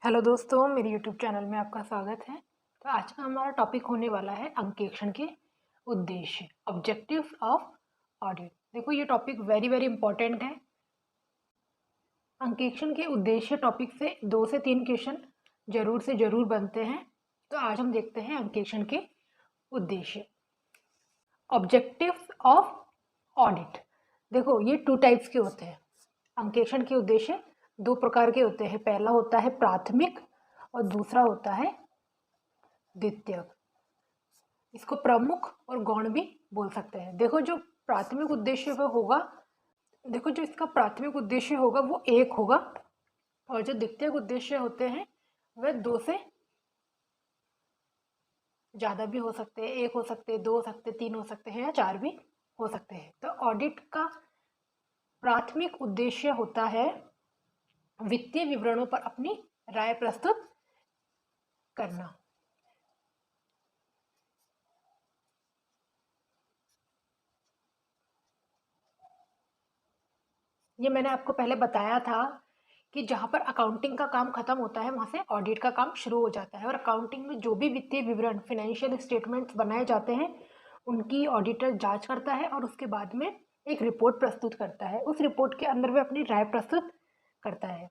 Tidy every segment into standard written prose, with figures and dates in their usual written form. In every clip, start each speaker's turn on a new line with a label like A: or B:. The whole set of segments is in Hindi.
A: हेलो दोस्तों, मेरे यूट्यूब चैनल में आपका स्वागत है। तो आज का हमारा टॉपिक होने वाला है अंकेक्षण के उद्देश्य, ऑब्जेक्टिव्स ऑफ ऑडिट। देखो, ये टॉपिक वेरी वेरी इंपॉर्टेंट है। अंकेक्षण के उद्देश्य टॉपिक से 2 से 3 क्वेश्चन जरूर से जरूर बनते हैं। तो आज हम देखते हैं अंकेक्षण के उद्देश्य, ऑब्जेक्टिव्स ऑफ ऑडिट। देखो, ये 2 टाइप्स के होते हैं। अंकेक्षण के उद्देश्य 2 प्रकार के होते हैं। पहला होता है प्राथमिक और दूसरा होता है द्वितीयक। इसको प्रमुख और गौण भी बोल सकते हैं। देखो, जो प्राथमिक उद्देश्य वह होगा, देखो जो इसका प्राथमिक उद्देश्य होगा वो 1 होगा, और जो द्वितीयक उद्देश्य होते हैं वह 2 से ज़्यादा भी हो सकते हैं। 1 हो सकते हैं, 2 हो सकते हैं, 3 हो सकते हैं या 4 भी हो सकते हैं। तो ऑडिट का प्राथमिक उद्देश्य होता है वित्तीय विवरणों पर अपनी राय प्रस्तुत करना। ये मैंने आपको पहले बताया था कि जहाँ पर अकाउंटिंग का काम खत्म होता है वहाँ से ऑडिट का काम शुरू हो जाता है। और अकाउंटिंग में जो भी वित्तीय विवरण, फाइनेंशियल स्टेटमेंट्स बनाए जाते हैं, उनकी ऑडिटर जांच करता है और उसके बाद में एक रिपोर्ट प्रस्तुत करता है। उस रिपोर्ट के अंदर वह अपनी राय प्रस्तुत करता है,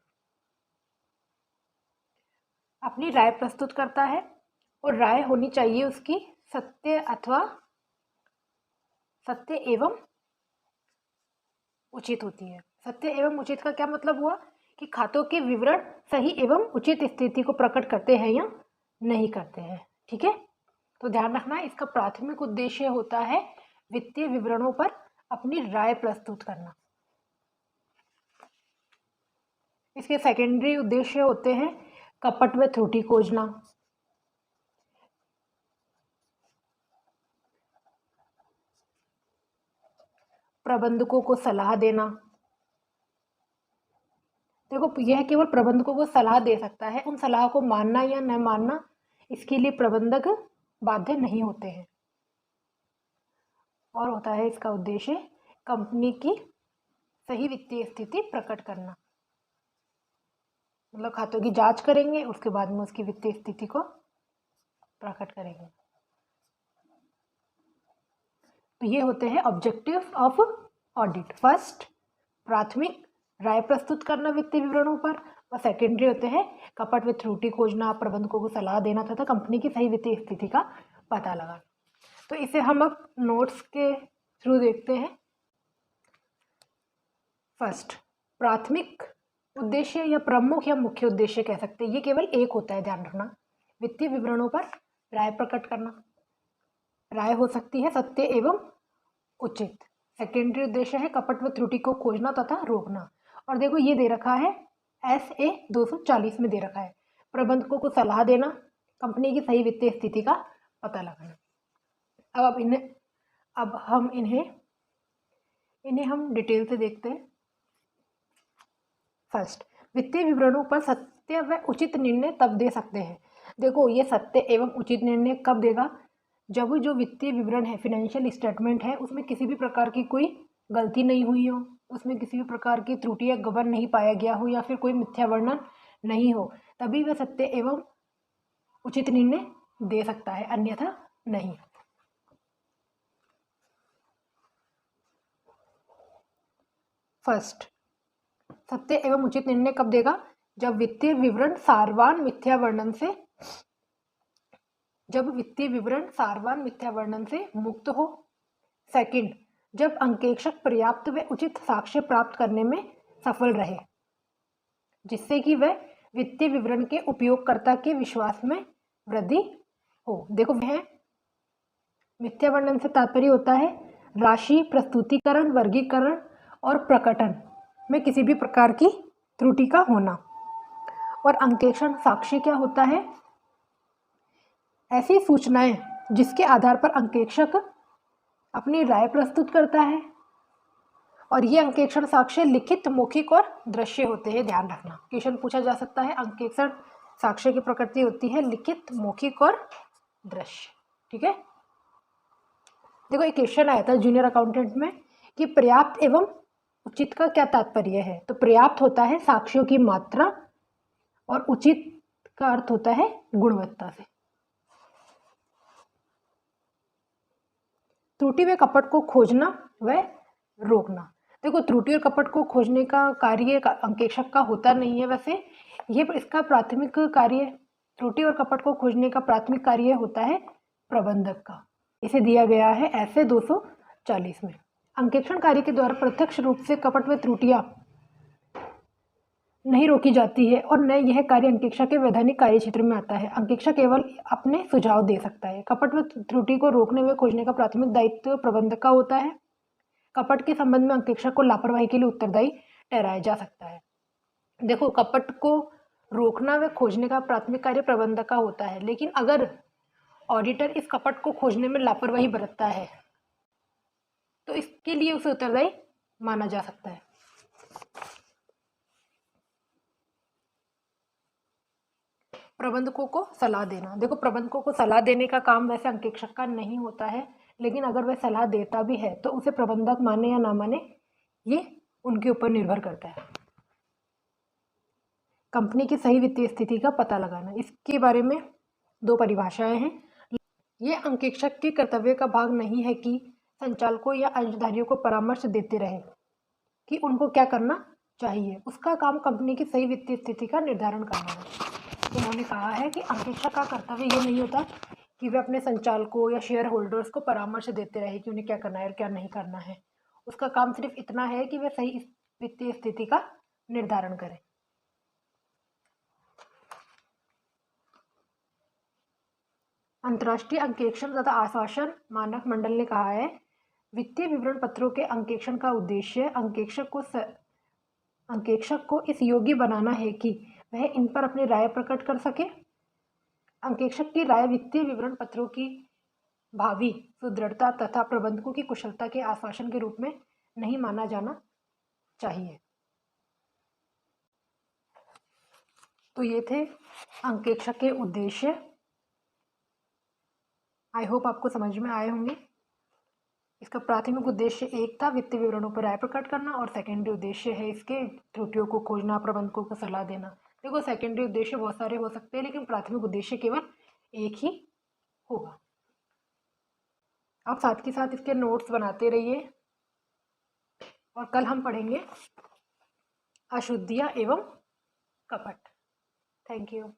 A: अपनी राय प्रस्तुत करता है। और राय होनी चाहिए उसकी सत्य एवं उचित होती है। सत्य एवं उचित का क्या मतलब हुआ कि खातों के विवरण सही एवं उचित स्थिति को प्रकट करते हैं या नहीं करते हैं। ठीक है, तो ध्यान रखना, इसका प्राथमिक उद्देश्य होता है वित्तीय विवरणों पर अपनी राय प्रस्तुत करना। इसके सेकेंडरी उद्देश्य होते हैं कपट व त्रुटि खोजना, प्रबंधकों को सलाह देना। देखो, यह केवल प्रबंधकों को सलाह दे सकता है, उन सलाह को मानना या न मानना इसके लिए प्रबंधक बाध्य नहीं होते हैं। और होता है इसका उद्देश्य कंपनी की सही वित्तीय स्थिति प्रकट करना। मतलब खातों की जांच करेंगे, उसके बाद में उसकी वित्तीय स्थिति को प्रकट करेंगे। तो ये होते हैं ऑब्जेक्टिव्स ऑफ ऑडिट। फर्स्ट, प्राथमिक राय प्रस्तुत करना वित्तीय विवरणों पर, और सेकेंडरी होते हैं कपट व त्रुटि खोजना, प्रबंधकों को सलाह देना तथा कंपनी की सही वित्तीय स्थिति का पता लगाना। तो इसे हम अब नोट्स के थ्रू देखते हैं। फर्स्ट, प्राथमिक उद्देश्य या प्रमुख या मुख्य उद्देश्य कह सकते हैं, ये केवल 1 होता है। ध्यान रखना, वित्तीय विवरणों पर राय प्रकट करना। राय हो सकती है सत्य एवं उचित। सेकेंडरी उद्देश्य है कपट व त्रुटि को खोजना तथा रोकना। और देखो, ये दे रखा है SA 240 में दे रखा है, प्रबंधकों को सलाह देना, कंपनी की सही वित्तीय स्थिति का पता लगाना। अब हम इन्हें हम डिटेल से देखते हैं। फर्स्ट, वित्तीय विवरणों पर सत्य व उचित निर्णय तब दे सकते हैं। देखो, ये सत्य एवं उचित निर्णय कब देगा? जब जो वित्तीय विवरण है, फाइनेंशियल स्टेटमेंट है, उसमें किसी भी प्रकार की कोई गलती नहीं हुई हो, उसमें किसी भी प्रकार की त्रुटि या गबन नहीं पाया गया हो, या फिर कोई मिथ्या वर्णन नहीं हो, तभी वह सत्य एवं उचित निर्णय दे सकता है, अन्यथा नहीं। फर्स्ट, सत्य एवं उचित निर्णय कब देगा? जब वित्तीय विवरण सारवान मिथ्या वर्णन से मुक्त हो। सेकंड, जब अंकेक्षक पर्याप्त व उचित साक्ष्य प्राप्त करने में सफल रहे, जिससे कि वह वित्तीय विवरण के उपयोगकर्ता के विश्वास में वृद्धि हो। देखो, वह मिथ्या वर्णन से तात्पर्य होता है राशि, प्रस्तुतिकरण, वर्गीकरण और प्रकटन में किसी भी प्रकार की त्रुटि का होना। और अंकेक्षण साक्ष्य क्या होता है? ऐसी सूचनाएं जिसके आधार पर अंकेक्षक अपनी राय प्रस्तुत करता है। और ये अंकेक्षण साक्ष्य लिखित, मौखिक और दृश्य होते हैं। ध्यान रखना, क्वेश्चन पूछा जा सकता है। अंकेक्षण साक्ष्य की प्रकृति होती है लिखित, मौखिक और दृश्य। ठीक है, देखो, एक क्वेश्चन आया था जूनियर अकाउंटेंट में कि पर्याप्त एवं उचित का क्या तात्पर्य है? तो पर्याप्त होता है साक्ष्यों की मात्रा, और उचित का अर्थ होता है गुणवत्ता से। त्रुटि व कपट को खोजना व रोकना। देखो, त्रुटि और कपट को खोजने का कार्य अंकेक्षक का होता नहीं है, वैसे ये इसका प्राथमिक कार्य, त्रुटि और कपट को खोजने का प्राथमिक कार्य होता है प्रबंधक का। इसे दिया गया है ऐसे 240 में। अंकेक्षण कार्य के द्वारा प्रत्यक्ष रूप से कपट व त्रुटियां नहीं रोकी जाती है और न यह कार्य अंकेक्षक के वैधानिक कार्य क्षेत्र में आता है। अंकेक्षक केवल अपने सुझाव दे सकता है। कपट व त्रुटि को रोकने व खोजने का प्राथमिक दायित्व प्रबंधक का होता है। कपट के संबंध में अंकेक्षक को लापरवाही के लिए उत्तरदायी ठहराया जा सकता है। देखो, कपट को रोकना व खोजने का प्राथमिक कार्य प्रबंधक का होता है, लेकिन अगर ऑडिटर इस कपट को खोजने में लापरवाही बरतता है तो इसके लिए उसे उत्तरदायी माना जा सकता है। प्रबंधकों को सलाह देना। देखो, प्रबंधकों को सलाह देने का काम वैसे अंकेक्षक का नहीं होता है, लेकिन अगर वह सलाह देता भी है तो उसे प्रबंधक माने या ना माने ये उनके ऊपर निर्भर करता है। कंपनी की सही वित्तीय स्थिति का पता लगाना, इसके बारे में 2 परिभाषाएं हैं। ये अंकेक्षक के कर्तव्य का भाग नहीं है कि संचालकों या अंशधारियों को परामर्श देते रहे कि उनको क्या करना चाहिए। उसका काम कंपनी की सही वित्तीय स्थिति का निर्धारण करना है। उन्होंने कहा है कि अंकेक्षक का कर्तव्य ये नहीं होता कि वे अपने संचालकों या शेयर होल्डर्स को परामर्श देते रहे कि उन्हें क्या करना है और क्या नहीं करना है। उसका काम सिर्फ इतना है कि वे सही वित्तीय स्थिति का निर्धारण करें। अंतर्राष्ट्रीय अंकेक्षण तथा आश्वासन मानक मंडल ने कहा है, वित्तीय विवरण पत्रों के अंकेक्षण का उद्देश्य अंकेक्षक को इस योग्य बनाना है कि वह इन पर अपनी राय प्रकट कर सके। अंकेक्षक की राय वित्तीय विवरण पत्रों की भावी सुदृढ़ता तथा प्रबंधकों की कुशलता के आश्वासन के रूप में नहीं माना जाना चाहिए। तो ये थे अंकेक्षक के उद्देश्य। आई होप आपको समझ में आए होंगे। इसका प्राथमिक उद्देश्य एक था वित्तीय विवरणों पर राय प्रकट करना, और सेकेंडरी उद्देश्य है इसके त्रुटियों को खोजना, प्रबंधकों को सलाह देना। देखो, सेकेंडरी उद्देश्य बहुत सारे हो सकते हैं, लेकिन प्राथमिक उद्देश्य केवल एक ही होगा। आप साथ के साथ इसके नोट्स बनाते रहिए, और कल हम पढ़ेंगे अशुद्धियाँ एवं कपट। Thank you.